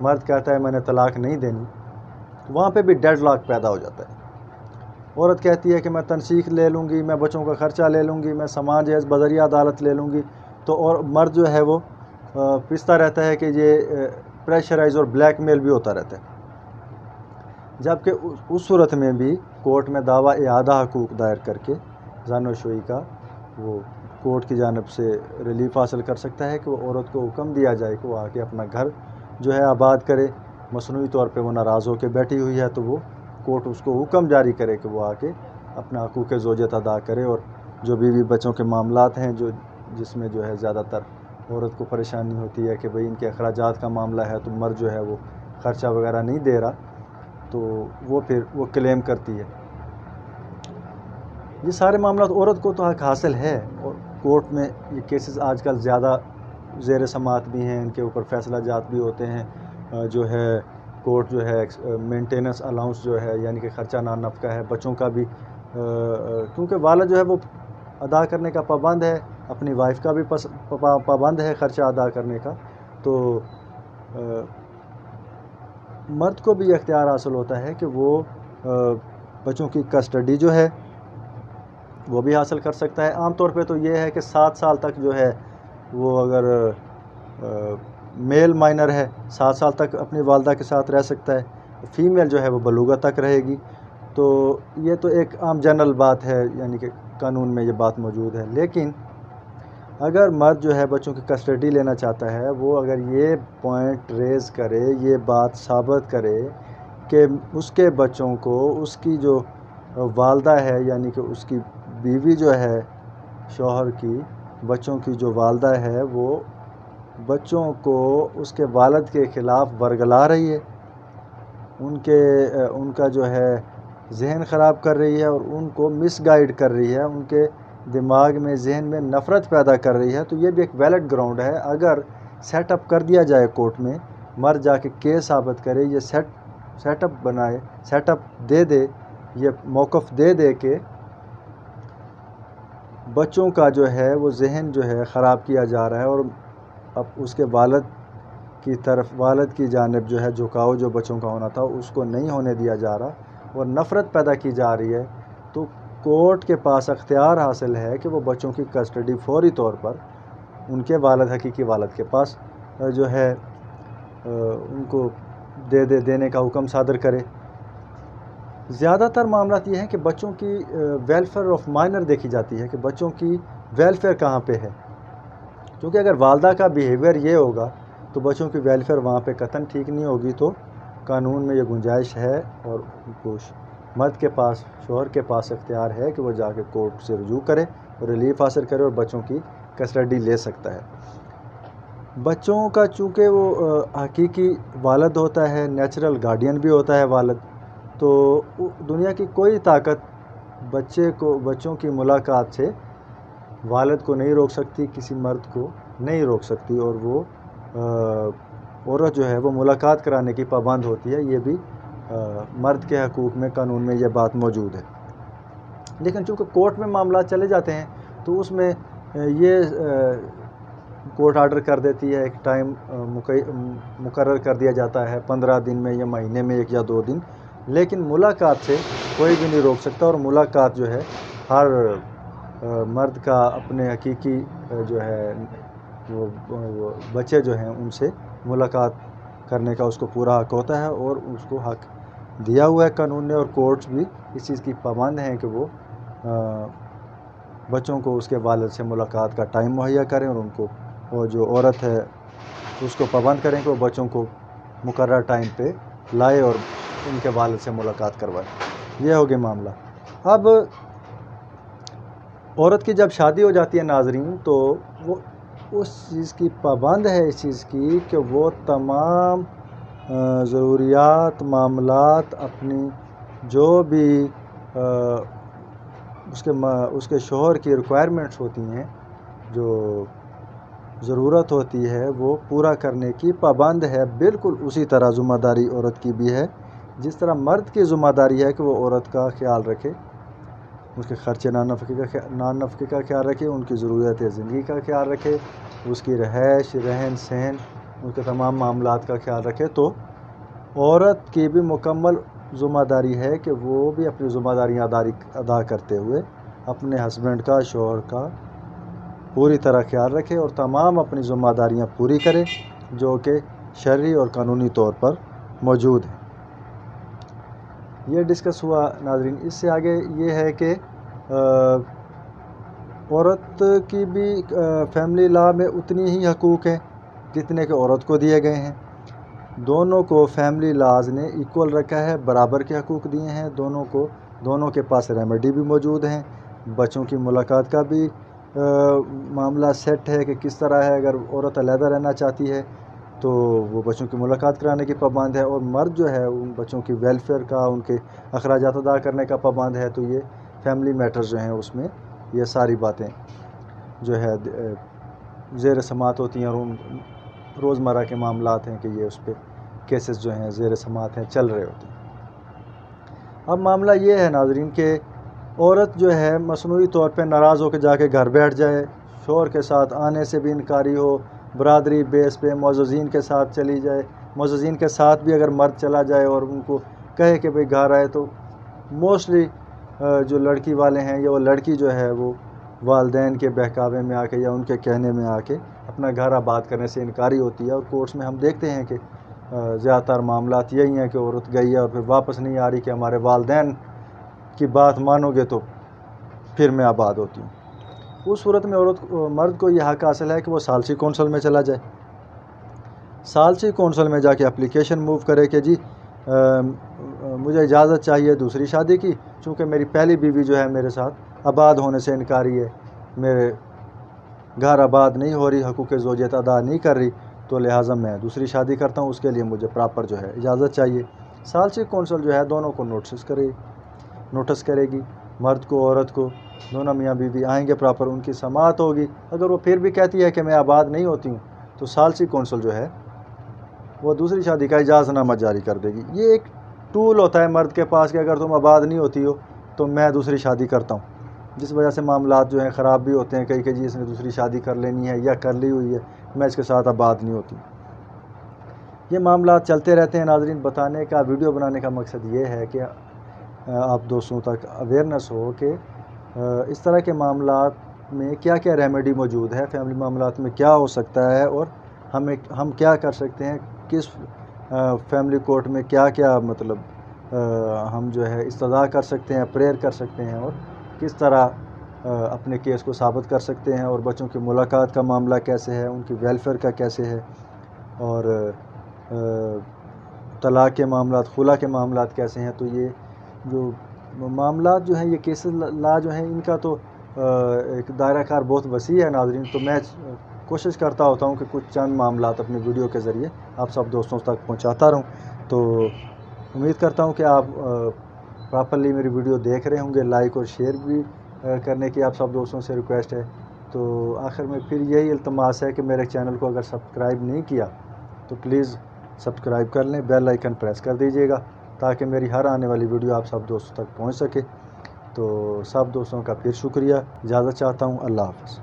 مرد کہتا ہے میں نے طلاق نہیں دینی، تو وہاں پہ بھی ڈیڈ لاک پیدا ہو جاتا ہے۔ عورت کہتی ہے کہ میں تنسیخ لے لوں گی، میں بچوں کا خرچہ لے لوں گی، میں سامان جہیز بذریعہ عدالت لے لوں گی، تو اور مرد جو ہے وہ پستا رہتا ہے کہ یہ پریشرائز اور بلیک میل بھی ہوتا رہتا ہے۔ جبکہ اس صورت میں بھی کورٹ میں دعویٰ اعادہ حقوق دائر کر کے زن و شوئی کا وہ کورٹ کی جانب سے ریلیف حاصل کر سکتا ہے کہ وہ عورت کو حکم دیا جائے کہ وہ آ کے اپنا گھر جو ہے آباد کرے۔ مصنوعی طور پہ وہ ناراض ہو کے بیٹھی ہوئی ہے تو وہ کورٹ اس کو حکم جاری کرے کہ وہ آ کے اپنا حقوق زوجت ادا کرے، اور جو بیوی بچوں کے معاملات ہیں جس میں جو ہے زیادہ تر عورت کو پریشانی ہوتی ہے کہ بھئی ان کے اخراجات کا معاملہ ہے تو مرد جو ہے وہ خرچہ وغیرہ نہیں دے رہا، تو وہ پھر وہ کلیم کرتی ہے۔ یہ سارے معاملات عورت کو تو حق حاصل ہے، اور کورٹ میں یہ کیسز آج کل زیادہ زیر سماعت بھی ہیں، ان کے اوپر فیصلہ جات بھی ہوتے ہیں۔ جو ہے کورٹ جو ہے مینٹیننس الاؤنس جو ہے یعنی کہ خرچہ نان نفقہ ہے بچوں کا بھی، کیونکہ والد جو ہے وہ ادا کرنے کا پابند ہے، اپنی وائف کا بھی پابند ہے خرچہ ادا کرنے کا، تو مرد کو بھی اختیار حاصل ہوتا ہے کہ وہ بچوں کی کسٹڈی جو ہے وہ بھی حاصل کر سکتا ہے۔ عام طور پہ تو یہ ہے کہ 7 سال تک جو ہے وہ اگر میل مائنر ہے 7 سال تک اپنی والدہ کے ساتھ رہ سکتا ہے، فیمیل جو ہے وہ بلوغت تک رہے گی۔ تو یہ تو ایک عام جنرل بات ہے، یعنی کہ قانون میں یہ بات موجود ہے۔ لیکن اگر مرد جو ہے بچوں کی کسٹڈی لینا چاہتا ہے، وہ اگر یہ پوائنٹ ریز کرے، یہ بات ثابت کرے کہ اس کے بچوں کو اس کی جو والدہ ہے یعنی کہ اس کی بیوی جو ہے شوہر کی بچوں کی جو والدہ ہے وہ بچوں کو اس کے والد کے خلاف ورگلا رہی ہے، ان کا جو ہے ذہن خراب کر رہی ہے اور ان کو مس گائیڈ کر رہی ہے، ان کے دماغ میں ذہن میں نفرت پیدا کر رہی ہے، تو یہ بھی ایک ویلڈ گراؤنڈ ہے۔ اگر سیٹ اپ کر دیا جائے کورٹ میں، مرد جا کے کیس ثابت کرے، یہ سیٹ اپ بنائے، سیٹ اپ دے یہ موقف دے کہ بچوں کا جو ہے وہ ذہن جو ہے خراب کیا جا رہا ہے، اور اب اس کے والد کی جانب جو ہے جھکاؤ جو بچوں کا ہونا تھا اس کو نہیں ہونے دیا جا رہا اور نفرت پیدا کی جا رہی ہے، تو کورٹ کے پاس اختیار حاصل ہے کہ وہ بچوں کی کسٹڈی فوری طور پر ان کے حقیقی والد کے پاس جو ہے ان کو دینے کا حکم صادر کرے۔ زیادہ تر معاملات یہ ہیں کہ بچوں کی ویلفیئر آف مائنر دیکھی جاتی ہے کہ بچوں کی ویلفیئر کہاں پہ ہے، کیونکہ اگر والدہ کا بیہیویئر یہ ہوگا تو بچوں کی ویلفیئر وہاں پہ قطعاً ٹھیک نہیں ہوگی۔ تو قانون میں یہ گنجائش ہے اور مرد کے پاس شوہر کے پاس اختیار ہے کہ وہ جا کے کورٹ سے رجوع کرے اور ریلیف حاصل کرے اور بچوں کی کسٹڈی لے سکتا ہے۔ بچوں کا چونکہ وہ حقیقی والد ہوتا ہے، نیچرل گارڈین بھی ہوتا ہے والد، تو دنیا کی کوئی طاقت بچوں کی ملاقات سے والد کو نہیں روک سکتی، کسی مرد کو نہیں روک سکتی، اور وہ عورت جو ہے وہ ملاقات کرانے کی پابند ہوتی ہے۔ یہ بھی مرد کے حقوق میں قانون میں یہ بات موجود ہے۔ لیکن چونکہ کورٹ میں معاملات چلے جاتے ہیں تو اس میں یہ کورٹ آرڈر کر دیتی ہے، ایک ٹائم مقرر کر دیا جاتا ہے 15 دن میں یا مہینے میں 1 یا 2 دن، لیکن ملاقات سے کوئی بھی نہیں روک سکتا، اور ملاقات جو ہے ہر مرد کا اپنے حقیقی جو ہے وہ بچے جو ہیں ان سے ملاقات کرنے کا اس کو پورا حق ہوتا ہے، اور اس کو حق دیا ہوا ہے قانون نے، اور کورٹس بھی اس چیز کی پابند ہیں کہ وہ بچوں کو اس کے والد سے ملاقات کا ٹائم مہیا کریں، اور ان کو وہ جو عورت ہے اس کو پابند کریں کہ وہ بچوں کو مقررہ ٹائم پہ لائے اور ان کے والد سے ملاقات کروائے۔ یہ ہو گیا معاملہ۔ اب عورت کی جب شادی ہو جاتی ہے ناظرین، تو وہ اس چیز کی پابند ہے اس چیز کی کہ وہ تمام ضروریات معاملات اپنی جو بھی اس کے شوہر کی ریکوائرمنٹس ہوتی ہیں، جو ضرورت ہوتی ہے وہ پورا کرنے کی پابند ہے۔ بالکل اسی طرح ذمہ داری عورت کی بھی ہے، جس طرح مرد کی ذمہ داری ہے کہ وہ عورت کا خیال رکھے، اس کے خرچے نان نفقے کا خیال رکھے، ان کی ضرورت زندگی کا خیال رکھے، اس کی رہائش رہن سہن ان کے تمام معاملات کا خیال رکھے، تو عورت کی بھی مکمل ذمہ داری ہے کہ وہ بھی اپنی ذمہ داریاں ادا کرتے ہوئے اپنے ہسبینڈ کا، شوہر کا پوری طرح خیال رکھے اور تمام اپنی ذمہ داریاں پوری کرے جو کہ شرعی اور قانونی طور پر موجود ہیں۔ یہ ڈسکس ہوا ناظرین۔ اس سے آگے یہ ہے کہ عورت کی بھی فیملی لا میں اتنی ہی حقوق ہیں جتنے کہ عورت کو دیے گئے ہیں۔ دونوں کو فیملی لاز نے ایکول رکھا ہے، برابر کے حقوق دیے ہیں دونوں کے پاس ریمیڈی بھی موجود ہیں۔ بچوں کی ملاقات کا بھی معاملہ سیٹ ہے کہ کس طرح ہے، اگر عورت علیحدہ رہنا چاہتی ہے تو وہ بچوں کی ملاقات کرانے کی پابند ہے، اور مرد جو ہے ان بچوں کی ویلفیئر کا، ان کے اخراجات ادا کرنے کا پابند ہے۔ تو یہ فیملی میٹرز جو ہیں اس میں یہ ساری باتیں جو ہے زیر سماعت ہوتی ہیں، اور ان روزمرہ کے معاملات ہیں کہ یہ اس پہ کیسز جو ہیں زیر سماعت ہیں، چل رہے ہوتے ہیں۔ اب معاملہ یہ ہے ناظرین کہ عورت جو ہے مصنوعی طور پہ ناراض ہو کے جا کے گھر بیٹھ جائے، شوہر کے ساتھ آنے سے بھی انکاری ہو، برادری بیس پہ معززین کے ساتھ چلی جائے، معززین کے ساتھ بھی اگر مرد چلا جائے اور ان کو کہے کہ بھئی گھر آئے، تو موسٹلی جو لڑکی والے ہیں یا وہ لڑکی جو ہے وہ والدین کے بہکاوے میں آ کے یا ان کے کہنے میں آ کے اپنا گھر آباد کرنے سے انکاری ہوتی ہے، اور کورٹس میں ہم دیکھتے ہیں کہ زیادہ تر معاملات یہی ہیں کہ عورت گئی ہے اور پھر واپس نہیں آ رہی کہ ہمارے والدین کی بات مانو گے تو پھر میں آباد ہوتی ہوں۔ اس صورت میں مرد کو یہ حق حاصل ہے کہ وہ ثالثی کونسل میں چلا جائے، ثالثی کونسل میں جا کے اپلیکیشن موو کرے کہ جی مجھے اجازت چاہیے دوسری شادی کی، چونکہ میری پہلی بیوی جو ہے میرے ساتھ آباد ہونے سے انکاری ہے، میرے گھر آباد نہیں ہو رہی، حقوق زوجیت ادا نہیں کر رہی، تو لہٰذا میں دوسری شادی کرتا ہوں، اس کے لیے مجھے پراپر جو ہے اجازت چاہیے۔ ثالثی کونسل جو ہے دونوں کو نوٹس کرے گی، مرد کو عورت کو، دونوں میاں بیوی آئیں گے، پراپر ان کی سماعت ہوگی۔ اگر وہ پھر بھی کہتی ہے کہ میں آباد نہیں ہوتی ہوں، تو ثالثی کونسل جو ہے وہ دوسری شادی کا اجازت نامہ جاری کر دے گی۔ یہ ایک ٹول ہوتا ہے مرد کے پاس کہ اگر تم آباد نہیں ہوتی ہو تو میں دوسری شادی کرتا ہوں، جس وجہ سے معاملات جو ہیں خراب بھی ہوتے ہیں کئی کہ جی اس نے دوسری شادی کر لینی ہے یا کر لی ہوئی ہے، میں اس کے ساتھ آباد نہیں ہوتی۔ یہ معاملات چلتے رہتے ہیں ناظرین۔ بتانے کا، ویڈیو بنانے کا مقصد یہ ہے کہ آپ دوستوں تک اویئرنیس ہو کہ اس طرح کے معاملات میں کیا کیا ریمیڈی موجود ہے، فیملی معاملات میں کیا ہو سکتا ہے، اور ہم کیا کر سکتے ہیں، کس فیملی کورٹ میں کیا کیا مطلب ہم جو ہے استدعا کر سکتے ہیں، پریئر کر سکتے ہیں، اور کس طرح اپنے کیس کو ثابت کر سکتے ہیں، اور بچوں کی ملاقات کا معاملہ کیسے ہے، ان کی ویلفیئر کا کیسے ہے، اور طلاق کے معاملات، خلا کے معاملات کیسے ہیں۔ تو یہ جو معاملات جو ہیں، یہ کیسز لا جو ہیں، ان کا تو ایک دائرہ کار بہت وسیع ہے ناظرین۔ تو میں کوشش کرتا ہوتا ہوں کہ کچھ چند معاملات اپنی ویڈیو کے ذریعے آپ سب دوستوں تک پہنچاتا رہوں۔ تو امید کرتا ہوں کہ آپ پراپرلی میری ویڈیو دیکھ رہے ہوں گے، لائک اور شیئر بھی کرنے کی آپ سب دوستوں سے ریکویسٹ ہے۔ تو آخر میں پھر یہی التماس ہے کہ میرے چینل کو اگر سبسکرائب نہیں کیا تو پلیز سبسکرائب کر لیں، بیل آئیکن پریس کر دیجیے گا تاکہ میری ہر آنے والی ویڈیو آپ سب دوستوں تک پہنچ سکے۔ تو سب دوستوں کا پھر شکریہ، اجازت چاہتا ہوں، اللہ حافظ۔